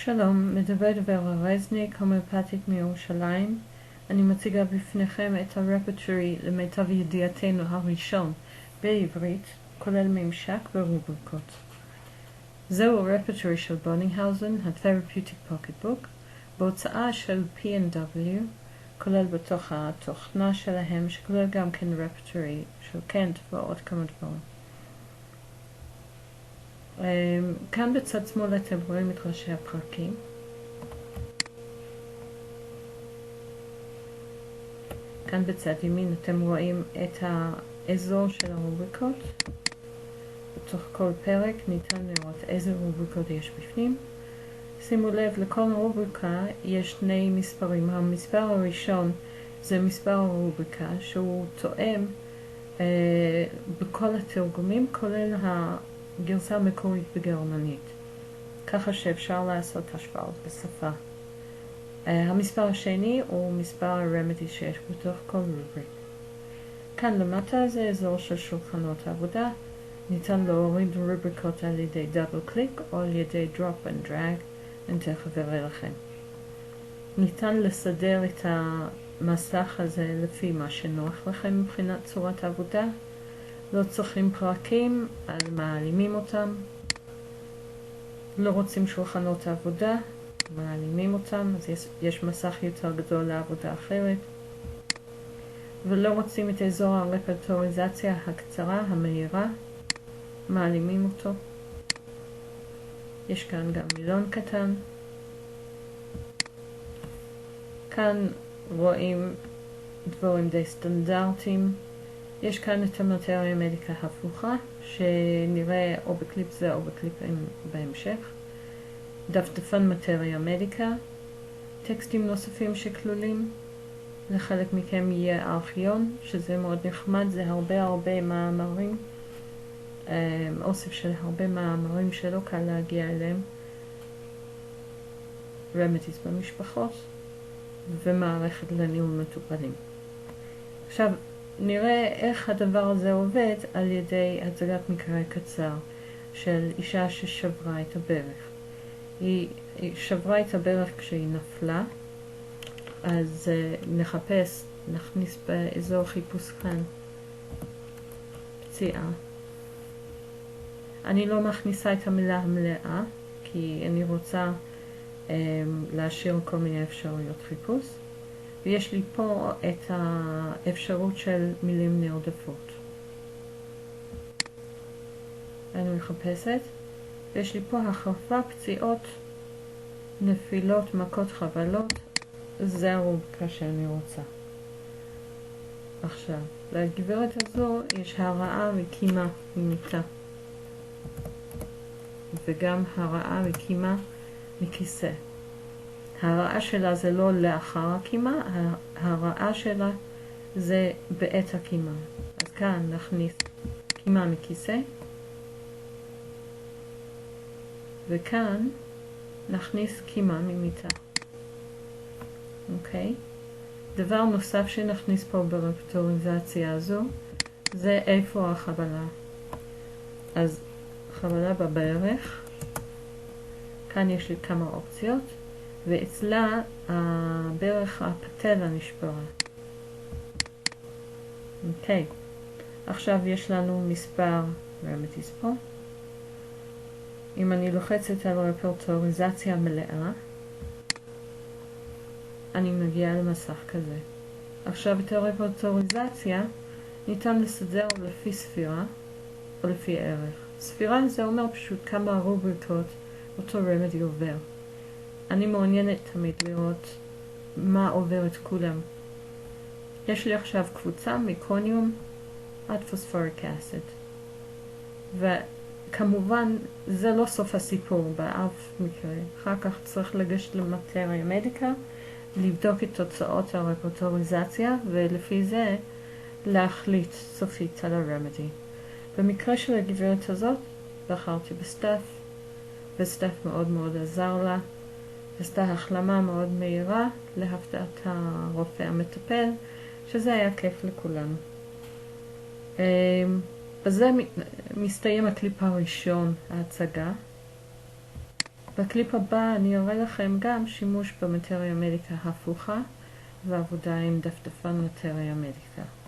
שלום, מדברת ורה רזניק, הומאופתית מירושלים. אני מציגה בפניכם את הרפרטורי למיטב ידיעתנו הראשון בעברית, כולל ממשק ורובריקות. זהו הרפרטורי של בונינגהאוזן, ה-Therapeutic Pocket Book, בהוצאה של P&W, כולל בתוך התוכנה שלהם, שכולל גם כן רפרטורי של קנט ועוד כמה דברים. כאן בצד שמאל אתם רואים את ראשי הפרקים. כאן בצד ימין אתם רואים את האזור של הרובריקות. בתוך כל פרק ניתן לראות איזה רובריקות יש בפנים. שימו לב, לכל רובריקה יש שני מספרים. המספר הראשון זה מספר הרובריקה שהוא תואם בכל התרגומים, כולל הגרסה המקורית בגרמנית, ככה שאפשר לעשות השוואות בשפה. המספר השני הוא מספר הרמדי שיש בתוך כל רובריקה. כאן למטה זה אזור של שולחנות עבודה. ניתן להוריד רובריקות על ידי דאבל קליק או על ידי דרופ אנד דרג, אני תכף אראה לכם. ניתן לסדר את המסך הזה לפי מה שנוח לכם מבחינת צורת עבודה. לא צריכים פרקים, אז מעלימים אותם. לא רוצים שולחנות עבודה, מעלימים אותם, אז יש מסך יותר גדול לעבודה אחרת. ולא רוצים את אזור הרפרטוריזציה הקצרה, המהירה, מעלימים אותו. יש כאן גם מילון קטן. כאן רואים דברים די סטנדרטיים. יש כאן את המטריה מדיקה הפוכה, שנראה או בקליפ זה או בקליפים בהמשך. דפדפן מטריה מדיקה, טקסטים נוספים שכלולים. לחלק מכם יהיה ארכיון, שזה מאוד נחמד, זה הרבה מאמרים. אוסף של הרבה מאמרים שלא קל להגיע אליהם. רמדיס במשפחות ומערכת לניהול מטופלים. עכשיו נראה איך הדבר הזה עובד על ידי הצגת מקרה קצר של אישה ששברה את הברך. היא שברה את הברך כשהיא נפלה, אז נכניס באזור חיפוש כאן פציעה. אני לא מכניסה את המילה המלאה, כי אני רוצה להשאיר כל מיני אפשרויות חיפוש. ויש לי פה את האפשרות של מילים נרדפות. אני מחפשת, ויש לי פה החרפה, פציעות, נפילות, מכות, חבלות. זה הרובריקה שאני רוצה. עכשיו, לגברת הזו יש הרעה וקימה ממיטה. וגם הרעה וקימה מכיסא. הרעה שלה זה לא לאחר הקימה, הרעה שלה זה בעת הקימה. אז כאן נכניס קימה מכיסא, וכאן נכניס קימה ממיטה. אוקיי? דבר נוסף שנכניס פה ברפרטוריזציה הזו, זה איפה החבלה. אז חבלה בברך, כאן יש לי כמה אופציות, ואצלה הברך הפתלה נשברה. אוקיי, עכשיו יש לנו מספר רמדיס פה. אם אני לוחצת על רפרטוריזציה מלאה, אני מגיעה למסך כזה. עכשיו את הרפרטוריזציה ניתן לסדר לפי ספירה או לפי ערך. ספירה זה אומר פשוט כמה רובריקות אותו רמדי עובר. אני מעוניינת תמיד לראות מה עובר את כולם. יש לי עכשיו קבוצה מקוניום עד פוספוריק אסיד. וכמובן זה לא סוף הסיפור באף מקרה. אחר כך צריך לגשת למטריה מדיקה, לבדוק את תוצאות הרפרטוריזציה, ולפי זה להחליט סופית על הרמדי. במקרה של הגברת הזאת בחרתי בסטף, וסטף מאוד עזר לה. עשתה החלמה מאוד מהירה להפתעת הרופא המטפל, שזה היה כיף לכולנו. בזה מסתיים הקליפ הראשון, ההצגה. בקליפ הבא אני אראה לכם גם שימוש במטריה מדיקה הפוכה ועבודה עם דפדפן מטריה מדיקה.